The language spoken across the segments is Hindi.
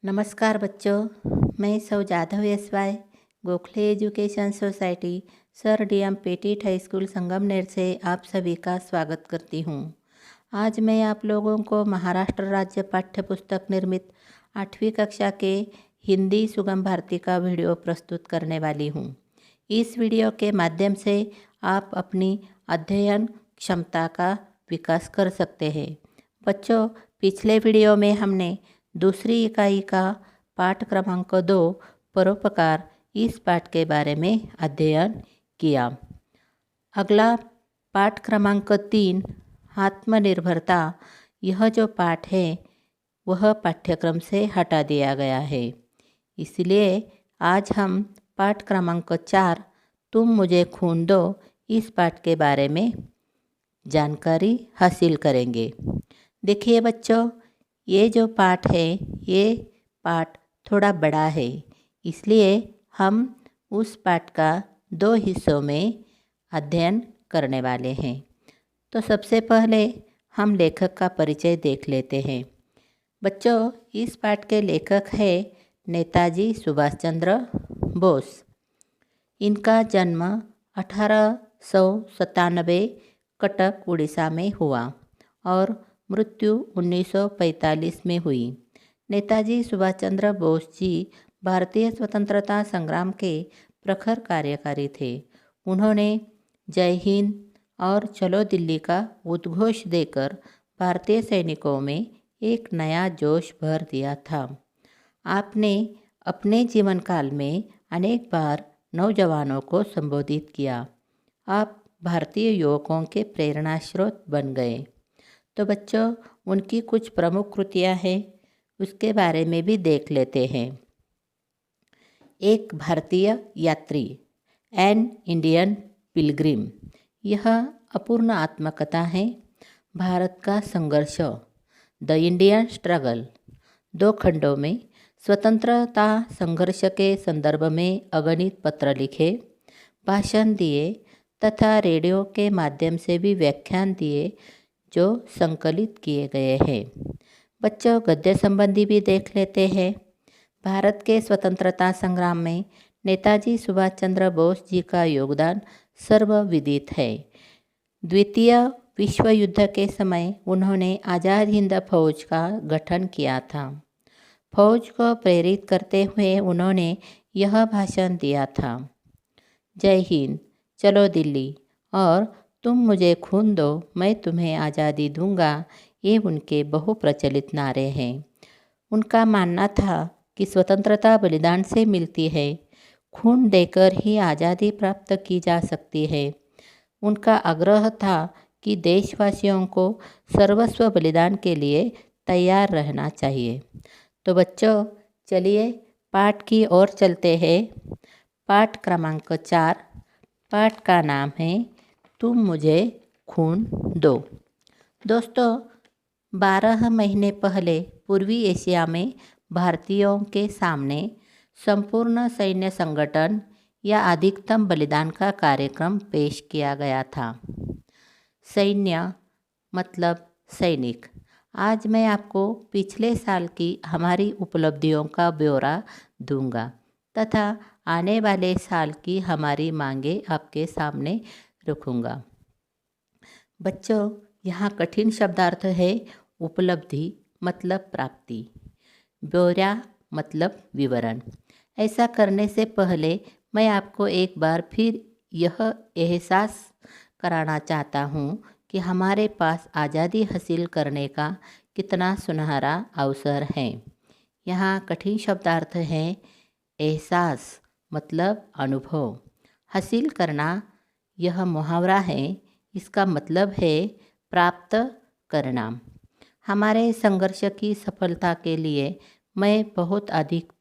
नमस्कार बच्चों, मैं सौ Jadhav SY Gokhale education society sir DM Petit high school Sangamner से आप सभी का स्वागत करती हूँ। आज मैं आप लोगों को महाराष्ट्र राज्य पाठ्य पुस्तक निर्मित 8वीं कक्षा के हिंदी सुगम भारती का वीडियो प्रस्तुत करने वाली हूँ। इस वीडियो के माध्यम से आप अपनी अध्ययन क्षमता का विकास कर सकते हैं। बच्चों, पिछले वीडियो में हमने दूसरी इकाई का पाठ क्रमांक 2 परोपकार इस पाठ के बारे में अध्ययन किया। अगला पाठ क्रमांक 3 आत्मनिर्भरता, यह जो पाठ है वह पाठ्यक्रम से हटा दिया गया है। इसलिए आज हम पाठ क्रमांक 4 तुम मुझे खून दो इस पाठ के बारे में जानकारी हासिल करेंगे। देखिए बच्चों, ये जो पाठ है ये पाठ थोड़ा बड़ा है, इसलिए हम उस पाठ का 2 हिस्सों में अध्ययन करने वाले हैं। तो सबसे पहले हम लेखक का परिचय देख लेते हैं। बच्चों, इस पाठ के लेखक है नेताजी सुभाष चंद्र बोस। इनका जन्म 1897 कटक उड़ीसा में हुआ और मृत्यु 1945 में हुई। नेताजी सुभाष चंद्र बोस जी भारतीय स्वतंत्रता संग्राम के प्रखर कार्यकारी थे। उन्होंने जय हिंद और चलो दिल्ली का उद्घोष देकर भारतीय सैनिकों में एक नया जोश भर दिया था। आपने अपने जीवन काल में अनेक बार नौजवानों को संबोधित किया। आप भारतीय युवकों के प्रेरणा स्रोत बन गए। तो बच्चों, उनकी कुछ प्रमुख कृतियाँ हैं, उसके बारे में भी देख लेते हैं। एक भारतीय यात्री, एन इंडियन पिलग्रिम, यह अपूर्ण आत्मकथा है। भारत का संघर्ष, द इंडियन स्ट्रगल, 2 खंडों में स्वतंत्रता संघर्ष के संदर्भ में अगणित पत्र लिखे, भाषण दिए तथा रेडियो के माध्यम से भी व्याख्यान दिए जो संकलित किए गए हैं। बच्चों, गद्य संबंधी भी देख लेते हैं। भारत के स्वतंत्रता संग्राम में नेताजी सुभाष चंद्र बोस जी का योगदान सर्वविदित है। द्वितीय विश्व युद्ध के समय उन्होंने आज़ाद हिंद फौज का गठन किया था। फौज को प्रेरित करते हुए उन्होंने यह भाषण दिया था, जय हिंद, चलो दिल्ली और तुम मुझे खून दो, मैं तुम्हें आज़ादी दूंगा, ये उनके बहुप्रचलित नारे हैं। उनका मानना था कि स्वतंत्रता बलिदान से मिलती है, खून देकर ही आज़ादी प्राप्त की जा सकती है। उनका आग्रह था कि देशवासियों को सर्वस्व बलिदान के लिए तैयार रहना चाहिए। तो बच्चों, चलिए पाठ की ओर चलते हैं। पाठ क्रमांक 4, पाठ का नाम है तुम मुझे खून दो। दोस्तों, 12 महीने पहले पूर्वी एशिया में भारतीयों के सामने संपूर्ण सैन्य संगठन या अधिकतम बलिदान का कार्यक्रम पेश किया गया था। सैन्य मतलब सैनिक। आज मैं आपको पिछले साल की हमारी उपलब्धियों का ब्यौरा दूंगा तथा आने वाले साल की हमारी मांगें आपके सामने रखूँगा। बच्चों, यहाँ कठिन शब्दार्थ है उपलब्धि मतलब प्राप्ति, ब्यौरा मतलब विवरण। ऐसा करने से पहले मैं आपको एक बार फिर यह एहसास कराना चाहता हूँ कि हमारे पास आज़ादी हासिल करने का कितना सुनहरा अवसर है। यहाँ कठिन शब्दार्थ है एहसास मतलब अनुभव, हासिल करना यह मुहावरा है, इसका मतलब है प्राप्त करना। हमारे संघर्ष की सफलता के लिए मैं बहुत अधिक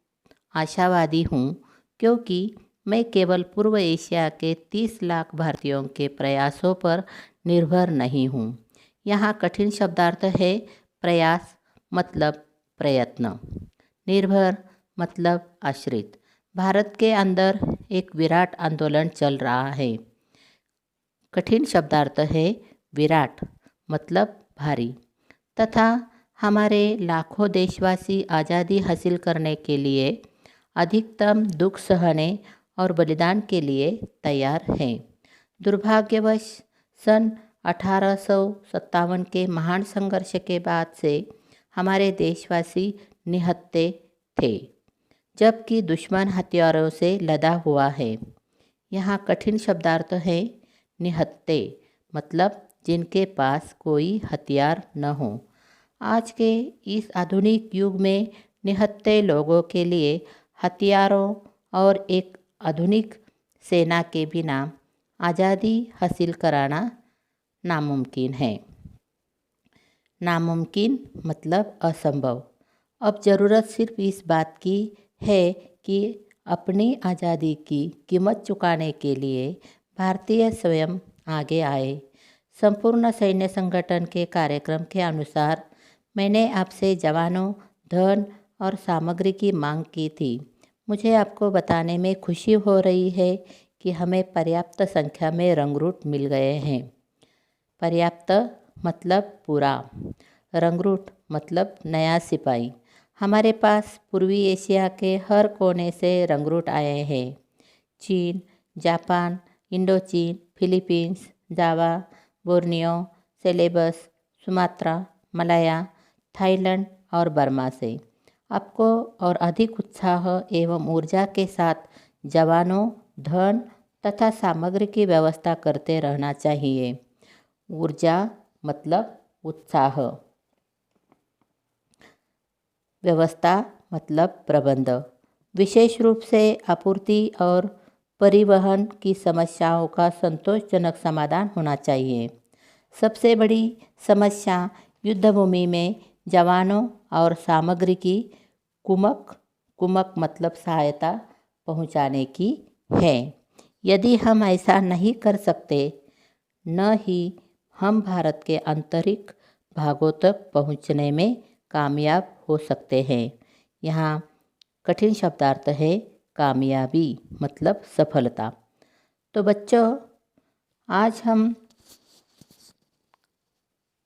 आशावादी हूँ, क्योंकि मैं केवल पूर्व एशिया के 30 लाख भारतीयों के प्रयासों पर निर्भर नहीं हूँ। यहाँ कठिन शब्दार्थ है प्रयास मतलब प्रयत्न, निर्भर मतलब आश्रित। भारत के अंदर एक विराट आंदोलन चल रहा है। कठिन शब्दार्थ है विराट मतलब भारी तथा हमारे लाखों देशवासी आज़ादी हासिल करने के लिए अधिकतम दुख सहने और बलिदान के लिए तैयार हैं। दुर्भाग्यवश सन 1857 के महान संघर्ष के बाद से हमारे देशवासी निहत्थे थे, जबकि दुश्मन हथियारों से लदा हुआ है। यहाँ कठिन शब्दार्थ है। निहत्थे मतलब जिनके पास कोई हथियार न हो। आज के इस आधुनिक युग में निहत्थे लोगों के लिए हथियारों और एक आधुनिक सेना के बिना आज़ादी हासिल कराना नामुमकिन है। नामुमकिन मतलब असंभव। अब ज़रूरत सिर्फ इस बात की है कि अपनी आज़ादी की कीमत चुकाने के लिए भारतीय स्वयं आगे आए। संपूर्ण सैन्य संगठन के कार्यक्रम के अनुसार मैंने आपसे जवानों, धन और सामग्री की मांग की थी। मुझे आपको बताने में खुशी हो रही है कि हमें पर्याप्त संख्या में रंगरूट मिल गए हैं। पर्याप्त मतलब पूरा, रंगरूट मतलब नया सिपाही। हमारे पास पूर्वी एशिया के हर कोने से रंगरूट आए हैं। चीन, जापान, इंडोचीन, Philippines, Java, Borneo, Celebes, Sumatra, Malaya, Thailand और बर्मा से। आपको और अधिक उत्साह एवं ऊर्जा के साथ जवानों, धन तथा सामग्री की व्यवस्था करते रहना चाहिए। ऊर्जा मतलब उत्साह, व्यवस्था मतलब प्रबंध। विशेष रूप से आपूर्ति और परिवहन की समस्याओं का संतोषजनक समाधान होना चाहिए। सबसे बड़ी समस्या युद्धभूमि में जवानों और सामग्री की कुमक मतलब सहायता पहुंचाने की है। यदि हम ऐसा नहीं कर सकते, न ही हम भारत के आंतरिक भागों तक पहुंचने में कामयाब हो सकते हैं। यहाँ कठिन शब्दार्थ है कामयाबी मतलब सफलता। तो बच्चों, आज हम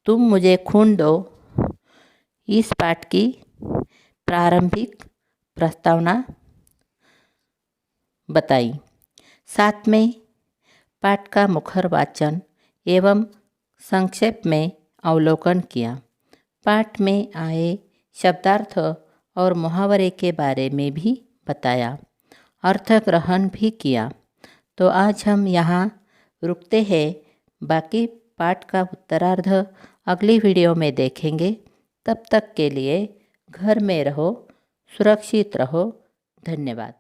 तुम मुझे खून दो इस पाठ की प्रारंभिक प्रस्तावना बताई। साथ में पाठ का मुखर वाचन एवं संक्षेप में अवलोकन किया। पाठ में आए शब्दार्थ और मुहावरे के बारे में भी बताया, अर्थ ग्रहण भी किया। तो आज हम यहाँ रुकते हैं। बाकी पाठ का उत्तरार्ध अगली वीडियो में देखेंगे। तब तक के लिए घर में रहो, सुरक्षित रहो। धन्यवाद।